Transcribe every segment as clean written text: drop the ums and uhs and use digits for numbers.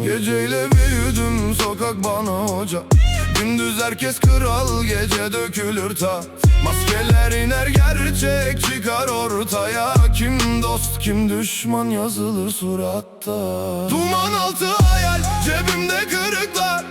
Geceyle büyüdüm, sokak bana hoca. Gündüz herkes kral, gece dökülür tat. Maskeler iner, gerçek çıkar ortaya. Kim dost kim düşman yazılır suratta. Duman altı hayal, cebimde kırıklar.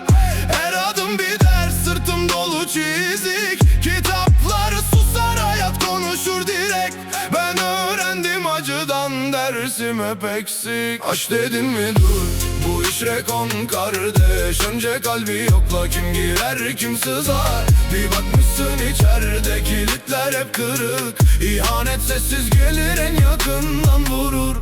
Her adım bir ders, sırtım dolu çizik. Kitaplar susar, hayat konuşur direkt. Ben öğrendim acıdan, dersim hep eksik. Aşk dedin mi dur, bu iş rekon kardeş. Önce kalbi yokla, kim girer kim sızar. Bir bakmışsın içeride kilitler hep kırık. İhanet sessiz gelir, en yakından vurur.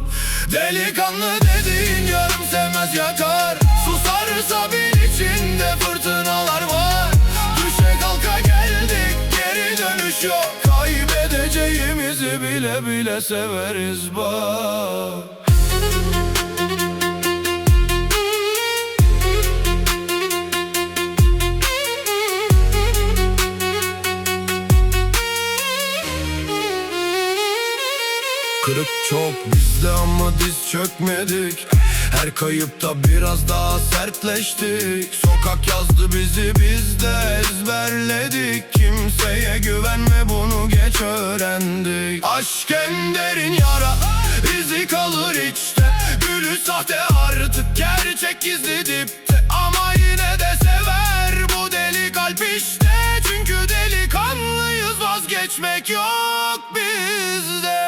Delikanlı dediğin yarım sevmez yakar. Susarsa bil içinde fırtınalar var. Düşe kalka geldik, geri dönüş yok. Kaybedeceğimizi bile bile severiz bak. Kırık çok bizde ama diz çökmedik. Her kayıpta biraz daha sertleştik. Sokak yazdı bizi, biz de ezberledik. Kimseye güvenme, bunu geç öğrendik. Aşk en derin yara, izi kalır içte. Gülü sahte artık, gerçek gizli dipte. Ama yine de sever bu deli kalp işte. Çünkü delikanlıyız, vazgeçmek yok bizde.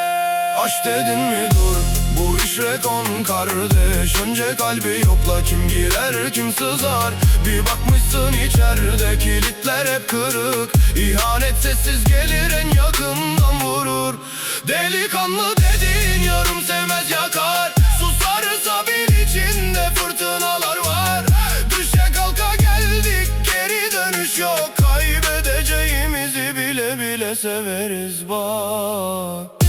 Aşk dedin mi dur, bu iş rekon kardeş. Önce kalbi yokla, kim girer kim sızar. Bir bakmışsın içeride kilitler hep kırık. İhanet sessiz gelir, en yakından vurur. Delikanlı dediğin yarım sevmez yakar. Susarsa bil içinde fırtınalar var. Düşe kalka geldik, geri dönüş yok. Kaybedeceğimizi bile bile severiz bak.